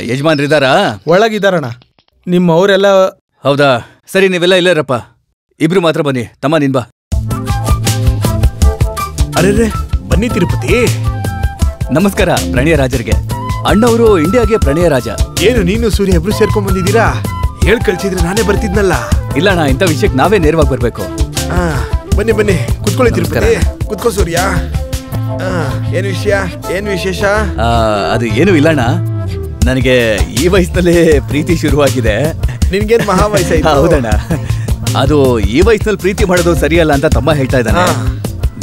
ಯಜಮಾನ್ರಿದಾರಾ? ಒಳಗಿದಾರಣ್ಣ. ನಿಮ್ಮವರೆಲ್ಲ? ಹೌದಾ, ಸರಿ ನೀವೆಲ್ಲ ಇಲ್ಲೇರಪ್ಪ. ಇಬ್ರು ಮಾತ್ರ ಬನ್ನಿ. ತಮ್ಮ ನೀನ್ ಬಾ. ಅರೆ ಬನ್ನಿ ತಿರುಪತಿ. ನಮಸ್ಕಾರ ಪ್ರಣಯ ರಾಜರಿಗೆ. ಅಣ್ಣವರು ಇಂಡಿಯಾಗೆ ಪ್ರಣಯ ರಾಜ. ಏನು ನೀನು ಸೂರ್ಯ ಇಬ್ರು ಸೇರ್ಕೊಂಡ್ ಬಂದಿದ್ದೀರಾ? ಹೇಳ್ ಕಳ್ಸಿದ್ರೆ ನಾನೇ ಬರ್ತಿದ್ನಲ್ಲ. ಇಲ್ಲ ಅಣ್ಣ, ಇಂಥ ವಿಷಯಕ್ಕೆ ನಾವೇ ನೇರವಾಗಿ ಬರ್ಬೇಕು. ಬನ್ನಿ ಬನ್ನಿ ಕುತ್ಕೊಳ್ಳಿ ತಿರುಪತಿ. ಕುತ್ಕೋ ಸೂರ್ಯ. ಏನ್ ವಿಷಯ, ಏನ್ ವಿಶೇಷ? ಅದು ಏನು ಇಲ್ಲಣ್ಣ, ನನಗೆ ಈ ವಯಸ್ಸಿನಲ್ಲೇ ಪ್ರೀತಿ ಶುರುವಾಗಿದೆ. ನಿನ್ಗೇನ್ ಮಹಾ ವಯಸ್ಸಾಯ್ತು? ಹೌದಣ್ಣ, ಅದು ಈ ವಯಸ್ಸಿನಲ್ಲಿ ಪ್ರೀತಿ ಮಾಡೋದು ಸರಿಯಲ್ಲ ಅಂತ ತಮ್ಮ ಹೇಳ್ತಾ ಇದ್ದಾನೆ.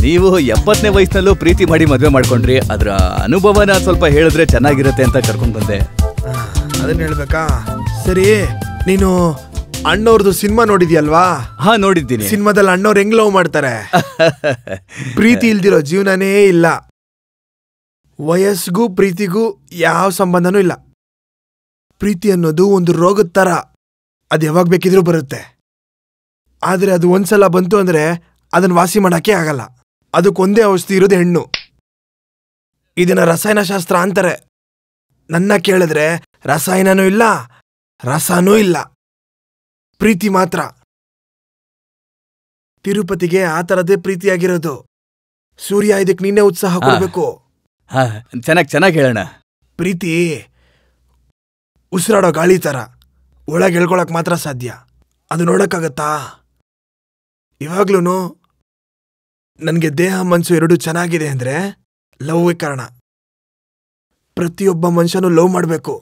ನೀವು 70ನೇ ವಯಸ್ಸಿನಲ್ಲೂ ಪ್ರೀತಿ ಮಾಡಿ ಮದುವೆ ಮಾಡ್ಕೊಂಡ್ರಿ. ಅದ್ರ ಅನುಭವನ ಸ್ವಲ್ಪ ಹೇಳಿದ್ರೆ ಚೆನ್ನಾಗಿರುತ್ತೆ ಅಂತ ಕರ್ಕೊಂಡ್ ಬಂದೆ. ಅದನ್ನ ಹೇಳ್ಬೇಕಾ? ಸರಿ, ನೀನು ಅಣ್ಣವ್ರದ್ದು ಸಿನಿಮಾ ನೋಡಿದ್ಯಲ್ವಾ? ಹಾ, ನೋಡಿದ್ದೀನಿ. ಸಿನಿಮಾದಲ್ಲಿ ಅಣ್ಣವ್ರು ಹೆಂಗ್ ಲವ್ ಮಾಡ್ತಾರೆ. ಪ್ರೀತಿ ಇಲ್ದಿರೋ ಜೀವನನೇ ಇಲ್ಲ. ವಯಸ್ಸಿಗೂ ಪ್ರೀತಿಗೂ ಯಾವ ಸಂಬಂಧನೂ ಇಲ್ಲ. ಪ್ರೀತಿ ಅನ್ನೋದು ಒಂದು ರೋಗದ ತರ, ಅದು ಯಾವಾಗ ಬೇಕಿದ್ರೂ ಬರುತ್ತೆ. ಆದ್ರೆ ಅದು ಒಂದ್ಸಲ ಬಂತು ಅಂದ್ರೆ ಅದನ್ನ ವಾಸಿ ಮಾಡಕ್ಕೆ ಆಗಲ್ಲ. ಅದಕ್ಕೊಂದೇ ಔಷಧಿ ಇರೋದು ಹೆಣ್ಣು. ಇದನ್ನ ರಸಾಯನಶಾಸ್ತ್ರ ಅಂತಾರೆ. ನನ್ನ ಕೇಳಿದ್ರೆ ರಸಾಯನನೂ ಇಲ್ಲ, ರಸನೂ ಇಲ್ಲ, ಪ್ರೀತಿ ಮಾತ್ರ. ತಿರುಪತಿಗೆ ಆ ತರದೇ ಪ್ರೀತಿಯಾಗಿರೋದು. ಸೂರ್ಯ, ಇದಕ್ಕೆ ನೀನೇ ಉತ್ಸಾಹ ಕೊಡ್ಬೇಕು. ಚೆನ್ನಾಗಿ ಹೇಳೋಣ. ಪ್ರೀತಿ ಉಸಿರಾಡೋ ಗಾಳಿ ತರ, ಒಳಗೆ ಹೇಳ್ಕೊಳಕ್ ಮಾತ್ರ ಸಾಧ್ಯ. ಅದು ನೋಡಕ್ಕಾಗತ್ತಾ? ಇವಾಗ್ಲೂ ನನ್ಗೆ ದೇಹ ಮನ್ಸು ಎರಡೂ ಚೆನ್ನಾಗಿದೆ ಅಂದ್ರೆ ಲವ್ವೇ ಕಾರಣ. ಪ್ರತಿಯೊಬ್ಬ ಮನುಷ್ಯನೂ ಲವ್ ಮಾಡ್ಬೇಕು.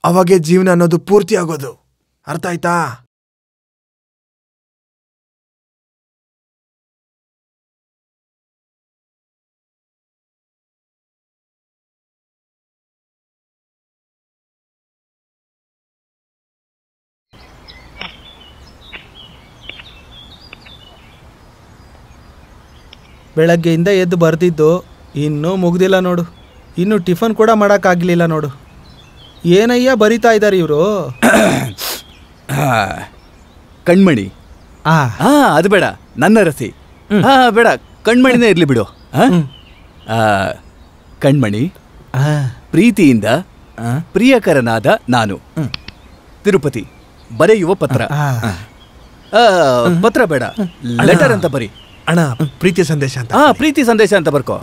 ಅವಾಗೇ ಜೀವನ ಅನ್ನೋದು ಪೂರ್ತಿ ಆಗೋದು. ಅರ್ಥ ಆಯ್ತಾ? ಬೆಳಗ್ಗೆಯಿಂದ ಎದ್ದು ಬರ್ತಿದ್ದು ಇನ್ನೂ ಮುಗ್ದಿಲ್ಲ ನೋಡು. ಇನ್ನು ಟಿಫನ್ ಕೂಡ ಮಾಡೋಕ್ಕಾಗಲಿಲ್ಲ ನೋಡು. ಏನಯ್ಯ ಬರಿತಾ ಇದ್ದಾರೆ ಇವರು? ಕಣ್ಮಣಿ. ಅದು ಬೇಡ, ನನ್ನ ರಸಿ. ಬೇಡ, ಕಣ್ಮಣಿನೇ ಇರ್ಲಿ ಬಿಡು. ಕಣ್ಮಣಿ, ಪ್ರೀತಿಯಿಂದ ಪ್ರಿಯಕರನಾದ ನಾನು ತಿರುಪತಿ ಬರೆಯುವ ಪತ್ರ. ಪತ್ರ ಬೇಡ, ಲೆಟರ್ ಅಂತ ಬರಿ. ಅಣ್ಣ, ಪ್ರೀತಿಯ ಸಂದೇಶ ಅಂತ. ಪ್ರೀತಿ ಸಂದೇಶ ಅಂತ ಬರ್ಕೋ.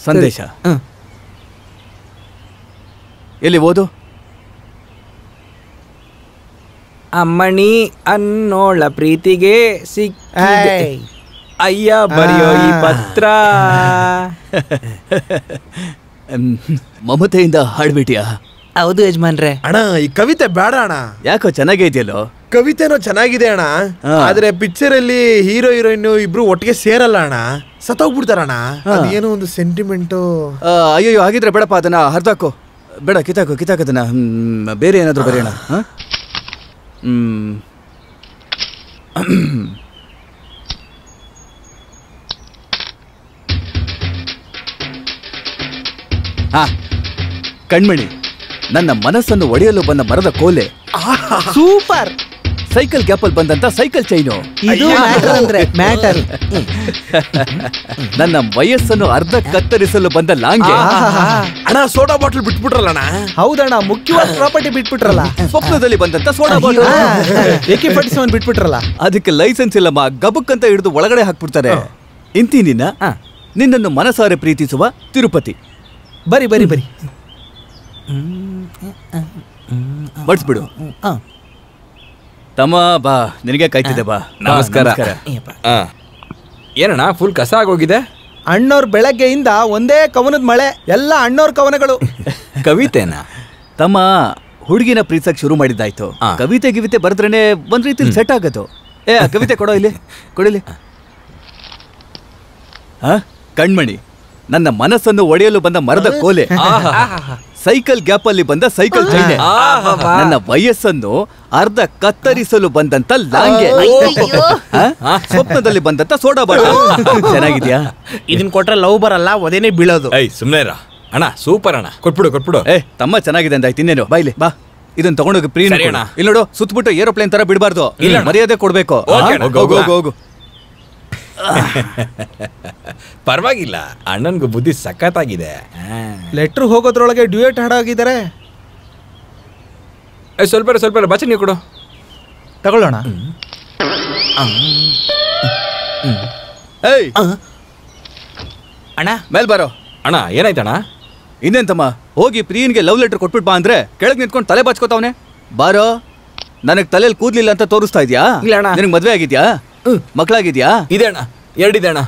ಸಂದೇಶ ಎಲ್ಲಿ ಓದು? ಅಮ್ಮಣಿ ಅನ್ನೋಳ ಪ್ರೀತಿಗೆ ಸಿಕ್ಕಿದೆ ಅಯ್ಯ ಬರೆಯೋ ಈ ಪತ್ರ. ಮಮತೆಯಿಂದ ಹಾಡ್ಬಿಟ್ಟಿಯಾ? ಹೌದು ಯಜಮಾನ್ರೆ. ಅಣ್ಣ, ಈ ಕವಿತೆ ಬೇಡ ಅಣ್ಣ. ಯಾಕೋ ಚೆನ್ನಾಗೇ ಇದೆಯಲ್ಲೋ? ಕವಿತೆನೋ ಚೆನ್ನಾಗಿದೆ ಅಣ್ಣ, ಆದ್ರೆ ಪಿಕ್ಚರ್ ಅಲ್ಲಿ ಹೀರೋ ಹೀರೋಯಿನ್ ಇಬ್ರು ಒಟ್ಟಿಗೆ ಸೇರಲ್ಲ ಅಣ್ಣ, ಸತ್ತೋಗ್ಬಿಡ್ತಾರಣ್ಣ. ಅದೇನೋ ಒಂದು ಸೆಂಟಿಮೆಂಟು. ಅಯ್ಯೋ, ಹಾಗಿದ್ರೆ ಬೇಡಪ್ಪ, ಅದನ್ನ ಹರ್ದಾಕೋ. ಬೇಡ, ಕಿತಾಕದನ್ನ. ಬೇರೆ ಏನಾದ್ರು ಬರೆಯೋಣ. ಕಣ್ಮಣಿ, ನನ್ನ ಮನಸ್ಸನ್ನು ಒಡೆಯಲು ಬಂದ ಮರದ ಕೋಲೆ. ಸೂಪರ್. ಸೈಕಲ್ ಗ್ಯಾಪಲ್ ಬಂದಂತ ಸೈಕಲ್ ಚೈನು. ಇದು ಮ್ಯಾಟರ್ ಅಂದ್ರೆ ಮ್ಯಾಟರ್. ನನ್ನ ವಯಸ್ಸನ್ನು ಅರ್ಧ ಕತ್ತರಿಸಲು ಬಂದ ಲಾಂಗೆ. ಅಣ್ಣ, ಸೋಡಾ ಬಾಟಲ್ ಬಿಟ್ಬಿಟ್ರಲ್ಲ ಅಣ್ಣ. ಹೌದಣ್ಣ, ಮುಖ್ಯವಾದ ಪ್ರಾಪರ್ಟಿ ಬಿಟ್ಬಿಟ್ರಲ್ಲ. ಸ್ವಪ್ನದಲ್ಲಿ ಬಂದಂತ ಸೋಡಾ ಬಾಟಲ್. AK-47 ಬಿಟ್ಬಿಟ್ರಲ್ಲ. ಅದಕ್ಕೆ ಲೈಸೆನ್ಸ್ ಇಲ್ಲಮ್ಮ, ಗಬಕ್ ಅಂತ ಹಿಡಿದು ಒಳಗಡೆ ಹಾಕ್ಬಿಡ್ತಾರೆ. ಇಂತಿ ನಿನ್ನನ್ನು ಮನಸಾರೆ ಪ್ರೀತಿಸುವ ತಿರುಪತಿ. ಬರಿ ಬರಿ ಬರಿ, ಬಡ್ಸ್ಬಿಡು. ತಮ್ಮ ಬಾ, ನಿನಗೆ ಕಾಯ್ತಿದೆ ಬಾ. ನಮಸ್ಕಾರ. ಏನಣ್ಣ, ಫುಲ್ ಕಸ ಆಗೋಗಿದೆ? ಅಣ್ಣವ್ರ ಬೆಳಗ್ಗೆಯಿಂದ ಒಂದೇ ಕವನದ ಮಳೆ, ಎಲ್ಲ ಅಣ್ಣವ್ರ ಕವನಗಳು. ಕವಿತೆನಾ? ತಮ್ಮ ಹುಡುಗಿನ ಪ್ರೀತಿಸಕ್ ಶುರು ಮಾಡಿದ್ದಾಯ್ತು. ಕವಿತೆ ಗಿವಿತೆ ಬರೆದ್ರೇನೆ ಒಂದ್ ರೀತಿಲಿ ಸೆಟ್ ಆಗತ್ತು. ಕವಿತೆ ಕೊಡೋ, ಇಲ್ಲಿ ಕೊಡಿಲಿ. ಕಣ್ಮಣಿ, ನನ್ನ ಮನಸ್ಸನ್ನು ಒಡೆಯಲು ಬಂದ ಮರದ ಕೋಲೆ. ಸೈಕಲ್ ಗ್ಯಾಪ್ ಅಲ್ಲಿ ಬಂದ ಸೈಕಲ್ ಚೈನೆ. ನನ್ನ ವಯಸ್ಸನ್ನು ಅರ್ಧ ಕತ್ತರಿಸಲು ಬಂದಂತ ಲಾಂಗೆ. ಸ್ವಪ್ನದಲ್ಲಿ ಬಂದಂತ ಸೋಡಾ ಬಾಟಲ್. ಚೆನ್ನಾಗಿದ್ಯಾ? ಇದನ್ ಕೊಟ್ರೆ ಲವ್ ಬರಲ್ಲ, ಒದೇನೆ ಬೀಳೋದು. ಸುಮ್ನೆ ಅಣ್ಣ, ಸೂಪರ್ ಅಣ್ಣ, ಕೊಟ್ಬಿಡು. ತಮ್ಮ ಚೆನ್ನಾಗಿದೆ ಅಂತ ಆಯ್ತು. ಇನ್ನೇನು, ಬಾಯ್ಲಿ ಬಾ. ಇದನ್ನ ತಗೊಂಡೋಗಿ ಪ್ರೀ. ಇಲ್ಲಿ ನೋಡು, ಸುತ್ತಬಿಟ್ಟು ಏರೋಪ್ಲೇನ್ ತರ ಬಿಡಬಾರ್ದು. ಇಲ್ಲ, ಮರ್ಯಾದೆ ಕೊಡ್ಬೇಕು. ಹೋಗು. ಪರವಾಗಿಲ್ಲ, ಅಣ್ಣನ್ಗೂ ಬುದ್ಧಿ ಸಖತ್ತಾಗಿದೆ. ಲೆಟ್ರ್ ಹೋಗೋದ್ರೊಳಗೆ ಡ್ಯೂಯೆಟ್ ಹಾಡಾಗಿದ್ದಾರೆ. ಸ್ವಲ್ಪ ಬಚ್ಚ ನೀವು ಕೊಡು. ತಗೊಳ್ಳೋಣ. ಏಯ್ ಅಣ್ಣ ಮೇಲ್ ಬಾರೋ. ಅಣ್ಣ ಏನಾಯ್ತಣ್ಣ? ಇನ್ನೇನ್ ತಮ್ಮ, ಹೋಗಿ ಪ್ರಿಯನ್ಗೆ ಲವ್ ಲೆಟರ್ ಕೊಟ್ಬಿಟ್ ಬಾ ಅಂದ್ರೆ ಕೆಳಗ್ ನಿಂತ್ಕೊಂಡು ತಲೆ ಬಾಚ್ಕೋತಾವನೆ. ಬಾರೋ, ನನಗ್ ತಲೆಯಲ್ಲಿ ಕೂದ್ಲಿಲ್ಲ ಅಂತ ತೋರಿಸ್ತಾ ಇದ್ಯಾ? ಇಲ್ಲ ಅಣ್ಣ. ನಿನಗ್ ಮದ್ವೆ ಆಗಿದ್ಯಾ? ಮಕ್ಳಾಗಿದ್ಯಾ? ಇದೆ ಅಣ್ಣ, 2 ಇದೆ ಅಣ್ಣ.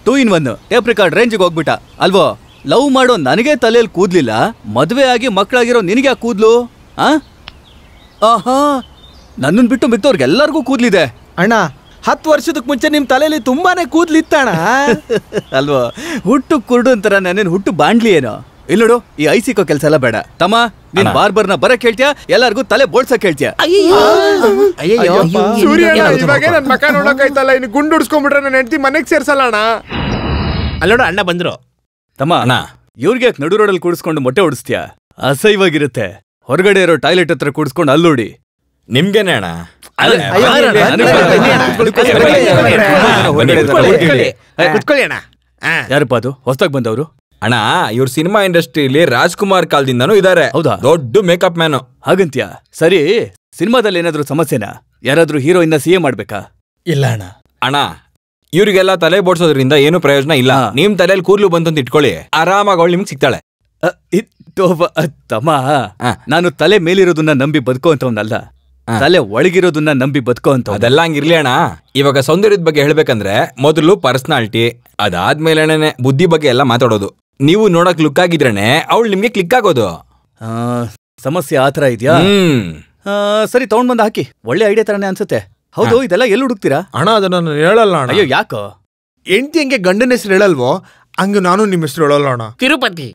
2 in 1 ಟೇಪ್ ರೆಕಾರ್ಡ್ ರೇಂಜಿಗೆ ಹೋಗ್ಬಿಟ್ಟ ಅಲ್ವೋ? ಲವ್ ಮಾಡೋ ನನಗೆ ತಲೆಯಲ್ಲಿ ಕೂದ್ಲಿಲ್ಲ, ಮದ್ವೆ ಆಗಿ ಮಕ್ಳಾಗಿರೋ ನಿನಗೆ ಆ ಕೂದ್ಲು? ಆಹಾ, ನನ್ನನ್ ಬಿಟ್ಟು ಮಿಕ್ತವ್ರಿಗೆಲ್ಲರಿಗೂ ಕೂದ್ಲಿದೆ ಅಣ್ಣ, 10 ವರ್ಷದಕ್ ಮುಂಚೆ ನಿಮ್ ತಲೆಯಲ್ಲಿ ತುಂಬಾನೇ ಕೂದ್ಲಿತ್ತಣ್ಣ. ಅಲ್ವಾ? ಹುಟ್ಟು ಕುರುಡು ಅಂತಾರ, ನಾನೇನು ಹುಟ್ಟು ಬಾಂಡ್ಲಿ ಏನೋ? ಇಲ್ಲ ನೋಡು, ಈ ಐಸಿಕೋ ಕೆಲಸ ಎಲ್ಲ ಬೇಡ ತಮ್ಮ. ನೀನ್ ಬಾರ್ಬರ್ನ ಬರಕ್ ಹೇಳ್ತೀಯಾ, ಎಲ್ಲಾರ್ಗು ತಲೆ ಬೋಳ್ಸಕ್ ಹೇಳ್ತೀಯಾ? ಇವಾಗ ನನ್ ಮಕ ನೋಡಕ್ಕಾಯ್ತಲ್ಲ, ಇನ್ನು ಗುಂಡು ಉಡ್ಸ್ಕೊಂಡ್ಬಿಟ್ರೆ ನನ್ನ ಹೆಂಡತಿ ಮನೆಗ್ ಸೇರ್ಸಲ್ಲ ಅಣ್ಣ. ಅಲ್ಲೋಡ ಅಣ್ಣ ಬಂದ್ರು. ತಮ್ಮ, ಅಣ್ಣ ಇವ್ರಿಗೆ ನಡು ರೋಡಲ್ಲಿ ಕೂಡಿಸ್ಕೊಂಡು ಮೊಟ್ಟೆ ಹೊಡಿಸ್ತೀಯಾ? ಅಸಹ್ಯವಾಗಿರುತ್ತೆ. ಹೊರಗಡೆ ಇರೋ ಟಾಯ್ಲೆಟ್ ಹತ್ರ ಕೂಡಿಸ್ಕೊಂಡು ಅಲ್ಲೋಡಿ. ನಿಮ್ಗೇನೆ ಅಣ್ಣ. ಕುತ್ಕೊಳ್ಳಿ ಅಣ್ಣ. ಯಾರಪ್ಪ ಅದು ಹೊಸದಾಗ್ ಬಂದವರು? ಅಣ್ಣ, ಇವ್ರ ಸಿನಿಮಾ ಇಂಡಸ್ಟ್ರಿಲಿ ರಾಜ್ಕುಮಾರ್ ಕಾಲದಿಂದನೂ ಇದಾರೆ. ಹೌದಾ? ದೊಡ್ಡ ಮೇಕಪ್ ಮ್ಯಾನು. ಹಾಗಂತ್ಯಾ? ಸರಿ, ಸಿನಿಮಾದಲ್ಲಿ ಏನಾದ್ರೂ ಸಮಸ್ಯೆನಾ? ಯಾರಾದ್ರೂ ಹೀರೋಯಿನ್ನ ಸಿಎ ಮಾಡ್ಬೇಕಾ? ಇಲ್ಲ ಅಣ್ಣ. ಅಣ್ಣ, ಇವ್ರಿಗೆಲ್ಲ ತಲೆ ಬೋಡ್ಸೋದ್ರಿಂದ ಏನು ಪ್ರಯೋಜನ ಇಲ್ಲ. ನಿಮ್ ತಲೆಯಲ್ಲಿ ಕೂದ್ಲು ಬಂತಂತ ಇಟ್ಕೊಳ್ಳಿ, ಆರಾಮಾಗಿ ಅವಳು ನಿಮ್ಗೆ ಸಿಗ್ತಾಳೆ. ತಮ್ಮ, ನಾನು ತಲೆ ಮೇಲಿರೋದನ್ನ ನಂಬಿ ಬದುಕೋ ಅಂತವನಲ್ಲ, ತಲೆ ಒಳಗಿರೋದನ್ನ ನಂಬಿ ಬದುಕೋ ಅಂತ. ಅದೆಲ್ಲ ಹಂಗಿರ್ಲಿ ಅಣ್ಣ. ಇವಾಗ ಸೌಂದರ್ಯದ ಬಗ್ಗೆ ಹೇಳ್ಬೇಕಂದ್ರೆ ಮೊದಲು ಪರ್ಸನಾಲಿಟಿ, ಅದಾದ್ಮೇಲೆ ಬುದ್ಧಿ ಬಗ್ಗೆ ಎಲ್ಲ ಮಾತಾಡೋದು. ನೀವು ನೋಡಕ್ ಲುಕ್ ಆಗಿದ್ರೇನೆ ಅವಳು ನಿಮ್ಗೆ ಕ್ಲಿಕ್ ಆಗೋದು. ಸಮಸ್ಯೆ ಆತರ ಇದೆಯಾ? ಸರಿ, ತಗೊಂಡ್ ಬಂದ್ ಹಾಕಿ. ಒಳ್ಳೆ ಐಡಿಯಾ ತರನೇ ಅನ್ಸುತ್ತೆ. ಹೌದು, ಇದೆಲ್ಲ ಎಲ್ಲಿ ಹುಡುಕ್ತೀರಾ? ಅಣ್ಣ ಅದನ್ನ ನಾನು ಹೇಳಲ್ಲ ಅಣ್ಣ. ಅಯ್ಯೋ, ಯಾಕೋ? ಹೆಂಡತಿ ಹಂಗೆ ಗಂಡನ ಹೆಸರು ಹೇಳಲ್ವೋ ಹಂಗ ನಾನು ನಿಮ್ಮ ಹೆಸರು ಹೇಳಲ್ಲ ಅಣ್ಣ. ತಿರುಪತಿ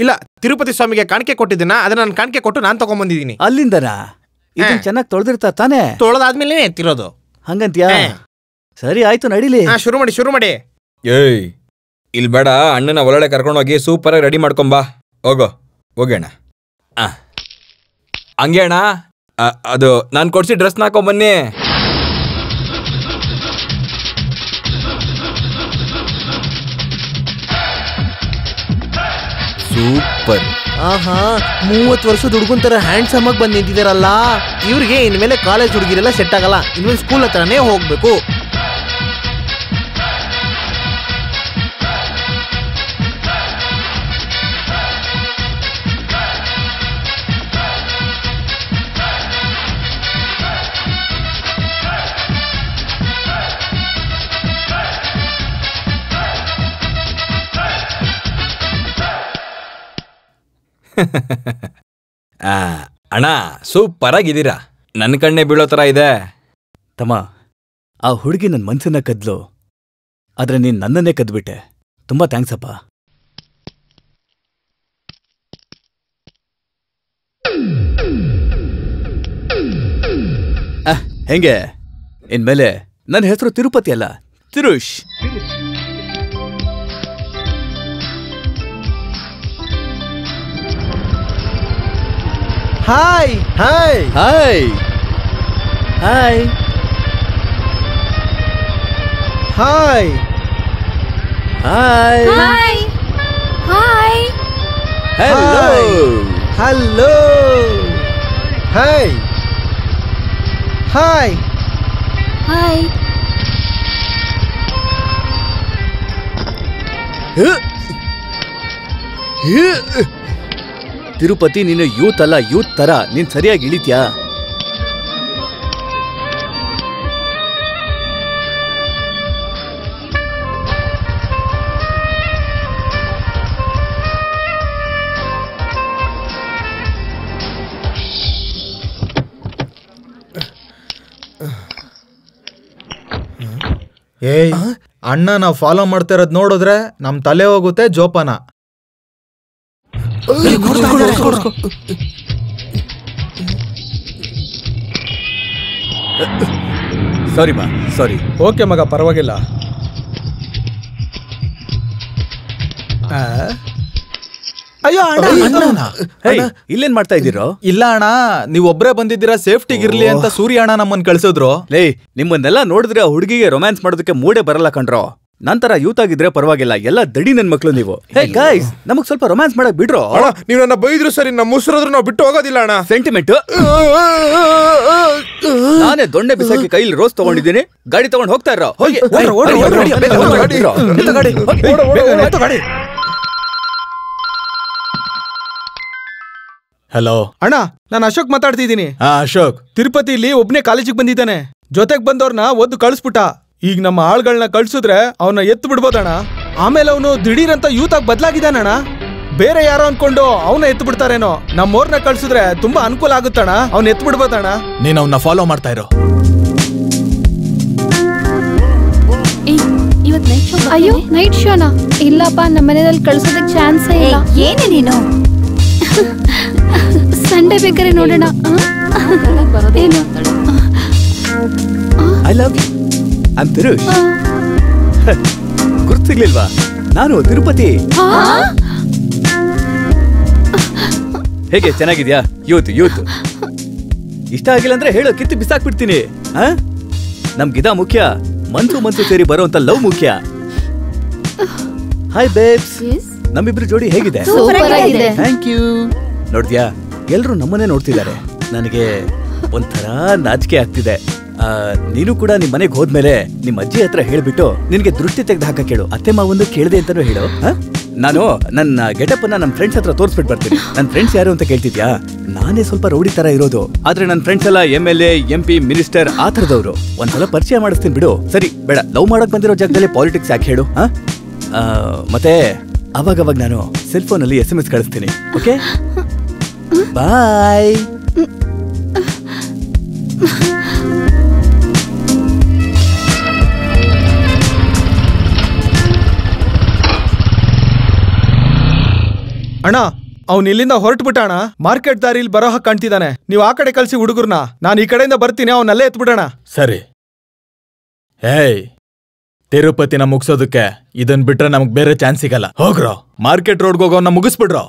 ಇಲ್ಲ, ತಿರುಪತಿ ಸ್ವಾಮಿಗೆ ಕಾಣಿಕೆ ಕೊಟ್ಟಿದ್ದೀನ, ಅದನ್ನ ನಾನು ಕಾಣಿಕೆ ಕೊಟ್ಟು ನಾನು ತಗೊಂಡ್ಬಂದಿದ್ದೀನಿ. ಅಲ್ಲಿಂದನಾ? ಇದನ್ನ ಚೆನ್ನಾಗಿ ತೊಳೆದಿರ್ತಾ ತಾನೇ? ತೊಳೆದಾದ್ಮೇಲೆ ಎತ್ತಿರೋದು. ಹಂಗಂತ್ಯಾ? ಸರಿ ಆಯ್ತು, ನಡೀಲಿ. ಶುರು ಮಾಡಿ. ಏಯ್, ಇಲ್ಲಿ ಬೇಡ, ಅಣ್ಣನ ಒಳಗಡೆ ಕರ್ಕೊಂಡೋಗಿ ಸೂಪರ್ ಆಗಿ ರೆಡಿ ಮಾಡ್ಕೊಂಬಾ. ಹೋಗೋಣ. ಹಂಗೆ ಅಣ್ಣ, ಅದು ನಾನು ಕೊಡ್ಸಿ ಡ್ರೆಸ್ ಹಾಕೊಂಬನ್ನಿ. ಸೂಪರ್. ಆಹಾ, 30 ವರ್ಷದ ಹುಡುಗನ್ ತರ ಹ್ಯಾಂಡ್ಸಮ್ ಆಗಿ ಬಂದ್ ನಿಂತಿದಾರಲ್ಲ. ಇವ್ರಿಗೆ ಇನ್ಮೇಲೆ ಕಾಲೇಜ್ ಹುಡುಗಿರೆಲ್ಲ ಸೆಟ್ ಆಗಲ್ಲ, ಇನ್ಮೇಲೆ ಸ್ಕೂಲ್ ಹತ್ರನೇ ಹೋಗ್ಬೇಕು. ಅಣ್ಣ, ಸೂಪರ್ ಆಗಿದ್ದೀರಾ. ನನ್ನ ಕಣ್ಣೆ ಬೀಳೋ ತರ ಇದೆ. ತಮ್ಮ, ಆ ಹುಡುಗಿ ನನ್ನ ಮನ್ಸನ್ನ ಕದ್ಲು, ಆದ್ರೆ ನೀನ್ ನನ್ನನ್ನೇ ಕದ್ಬಿಟ್ಟೆ. ತುಂಬಾ ಥ್ಯಾಂಕ್ಸ್ ಅಪ್ಪ. ಹೆಂಗೆ? ಇನ್ಮೇಲೆ ನನ್ನ ಹೆಸರು ತಿರುಪತಿ ಅಲ್ಲ, Tirush. Hi hi hi hi hi hi. Hi hi hello. Hello. Hi hi hi. Tirupati, ನೀನು ಯೂತ್ ಅಲ್ಲ, ಯೂತ್ ತರ. ನೀನ್ ಸರಿಯಾಗಿ ಇಳಿತ್ಯಾ? ಏಯ್, ಅಣ್ಣ ನಾವು ಫಾಲೋ ಮಾಡ್ತಾ ಇರೋದ್ ನೋಡಿದ್ರೆ ನಮ್ ತಲೆ ಹೋಗುತ್ತೆ ಜೋಪಾನ. ಸಾರಿ ಮಾ, ಸಾರಿ. ಓಕೆ ಮಗ, ಪರವಾಗಿಲ್ಲ. ಅಯ್ಯೋ ಅಣ್ಣ, ಇಲ್ಲೇನ್ ಮಾಡ್ತಾ ಇದ್ದೀರೋ? ಇಲ್ಲ ಅಣ್ಣ, ನೀವ್ ಒಬ್ರೇ ಬಂದಿದ್ದೀರಾ, ಸೇಫ್ಟಿಗಿರ್ಲಿ ಅಂತ ಸೂರ್ಯ ಅಣ್ಣ ನಮ್ಮನ್ ಕಳ್ಸಿದ್ರು. ಲೇ, ನಿಮ್ಮನ್ನೆಲ್ಲ ನೋಡಿದ್ರೆ ಆ ಹುಡುಗಿಗೆ ರೊಮ್ಯಾನ್ಸ್ ಮಾಡೋದಕ್ಕೆ ಮೂಡೇ ಬರಲ್ಲ ಕಣ್ರೋ. ನಂತರ ಯೂತ್ ಆಗಿದ್ರೆ ಪರವಾಗಿಲ್ಲ, ಎಲ್ಲ ದಡಿ ನನ್ ಮಕ್ಳು ನೀವು. ಹೇ ಗೈಸ್, ನಮಗ್ ಸ್ವಲ್ಪ ರೊಮ್ಯಾನ್ಸ್ ಮಾಡಕ್ ಬಿಡ್ರೋ. ಅಣ್ಣ ನೀವು ನನ್ನ ಬೈದ್ರು ಸರಿ, ನಮ್ಮ ಮುಸ್ರಾದ್ರೂ ನಾವು ಬಿಟ್ಟು ಹೋಗೋದಿಲ್ಲ ಅಣ್ಣ. ಸೆಂಟಿಮೆಂಟ್. ನಾನೇ ದೊಣ್ಣೆ ಬಿಸಾಕಿ ಕೈಲಿ ರೋಸ್ ತಗೊಂಡಿದ್ದೀನಿ, ಗಾಡಿ ತಗೊಂಡ್ ಹೋಗ್ತಾ ಇರೋ. ಹಲೋ ಅಣ್ಣ, ನಾನು ಅಶೋಕ್ ಮಾತಾಡ್ತಿದ್ದೀನಿ. ಅಶೋಕ್, ತಿರುಪತಿಲಿ ಒಬ್ನೇ ಕಾಲೇಜಿಗೆ ಬಂದಿದ್ದಾನೆ. ಜೊತೆಗ್ ಬಂದವ್ರನ್ನ ಒದ್ದು ಕಳಿಸ್ಬಿಟ್ಟ. ಈಗ ನಮ್ಮ ಆಳ್ಗಳನ್ನ ಕಳ್ಸಿದ್ರೆ ಅವನ್ನ ಎತ್ತು ಬಿಡ್ಬೋದಣ್ಣ. ಆಮೇಲೆ ಅವನು ದಿಢೀರಂತ ಯೂತ್ ಆಗಿ ಬದಲಾಗಿದ್ದಾನಣ್ಣ. ಬೇರೆ ಯಾರೋ ಅನ್ಕೊಂಡು ಅವನ ಎತ್ತು ಬಿಡ್ತಾರೇನೋ. ನಮ್ಮೋರ್ನ ಕಳ್ಸಿದ್ರೆ ತುಂಬಾ ಅನುಕೂಲ ಆಗುತ್ತಣ್ಣ. ಅವ್ನ ಎತ್ತು ಬಿಡ್ಬೋದಣ್ಣ. ನೀನ್ ಅವನ್ನ ಫಾಲೋ ಮಾಡ್ತಾ ಇರೋ. ಅಯ್ಯೋ, ನೈಟ್ ಶೋನಾ? ಇಲ್ಲಪ್ಪ, ನಮ್ಮ ಮನೆಯಲ್ಲಿ ಕಳ್ಸೋದಕ್ಕೆ ಚಾನ್ಸೇ ಇಲ್ಲ. ಏನೇ ನೀನು? ಸಂಡೇ ಬೇಕಾರೆ ನೋಡೋಣ. ಏನು? I love you. ಐ ತಿರುಷ್. ಗುರ್ತಿರ್ಲಿಲ್ವಾ? ನಾನು ತಿರುಪತಿ. ಹೇಗೆ, ಚೆನ್ನಾಗಿದ್ಯಾ? ಯೂತ್ ಇಷ್ಟ ಆಗಿಲ್ಲ ಅಂದ್ರೆ ಹೇಳೋ, ಕಿತ್ತು ಬಿಸಾಕ್ಬಿಡ್ತೀನಿ. ನಮ್ಗಿದ ಮುಖ್ಯ, ಮನ್ಸು ಸೇರಿ ಬರೋಂತ ಲವ್ ಮುಖ್ಯ. ಹಾಯ್ ಬೇಬ್ಸ್, ನಮ್ಮಿಬ್ರು ಜೋಡಿ ಹೇಗಿದೆ? Thank you. ನೋಡ್ದ್ಯಾ, ಎಲ್ರು ನಮ್ಮನೆ ನೋಡ್ತಿದ್ದಾರೆ. ನನಗೆ ಒಂಥರ ನಾಚಿಕೆ ಆಗ್ತಿದೆ. ನೀನು ಕೂಡ ನಿಮ್ ಮನೆಗೆ ಹೋದ್ಮೇಲೆ ನಿಮ್ ಅಜ್ಜಿ ಹತ್ರ ಹೇಳ್ಬಿಟ್ಟು ನಿನ್ಗೆ ದೃಷ್ಟಿ ತೆಗೆದು ಹಾಕ ಕೇಳು. ಅತ್ತೆ ಮಾವೊಂದು ಕೇಳಿದೆ ಅಂತಾನು ಹೇಳು. ನಾನು ನನ್ನ ಗೆಟಪ್ ಅನ್ನ ನನ್ನ ಫ್ರೆಂಡ್ಸ್ ಹತ್ರ ತೋರಿಸ್ಬಿಟ್ಟು ಬರ್ತೀನಿ. ನನ್ನ ಫ್ರೆಂಡ್ಸ್ ಯಾರು ಅಂತ ಕೇಳ್ತಿದ್ಯಾ? ನಾನೇ ಸ್ವಲ್ಪ ರೌಡಿ ತರ ಇರೋದು, ಆದ್ರೆ ನನ್ನ ಫ್ರೆಂಡ್ಸ್ ಎಲ್ಲ MLA, MP, ಮಿನಿಸ್ಟರ್ ಆ ತರದವ್ರು. ಒಂದ್ಸಲ ಪರಿಚಯ ಮಾಡಿಸ್ತೀನಿ ಬಿಡು. ಸರಿ, ಬೇಡ, ಲವ್ ಮಾಡಕ್ ಬಂದಿರೋ ಜಾಗದಲ್ಲಿ ಪಾಲಿಟಿಕ್ಸ್ ಯಾಕೆ ಹೇಳು? ಮತ್ತೆ ಅವಾಗ ನಾನು ಸೆಲ್ ಫೋನ್ ಅಲ್ಲಿ SMS ಕಳಿಸ್ತೀನಿ. ಓಕೆ, ಬಾಯ್. ಅಣ್ಣ, ಅವ್ನು ಇಲ್ಲಿಂದ ಹೊರಟ್ಬಿಟ್ಟ ಅಣ್ಣ. ಮಾರ್ಕೆಟ್ ದಾರಿಲಿ ಬರೋ ಹಾಗೆ ಕಾಣ್ತಿದ್ದಾನೆ. ನೀವು ಆ ಕಡೆ ಕಳ್ಸಿ ಹುಡುಗರ್ನ, ನಾನು ಈ ಕಡೆಯಿಂದ ಬರ್ತೀನಿ. ಅವನಲ್ಲೇ ಎತ್ಬಿಡೋಣ. ಸರಿ. ಹೇಯ್, ತಿರುಪತಿನ ಮುಗಿಸೋದಕ್ಕೆ ಇದನ್ ಬಿಟ್ರೆ ನಮಗ್ ಬೇರೆ ಚಾನ್ಸ್ ಸಿಗಲ್ಲ. ಹೋಗ್ರೋ, ಮಾರ್ಕೆಟ್ ರೋಡ್ಗೆ ಹೋಗೋನ್ನ ಮುಗಿಸ್ಬಿಡ್ರೋ.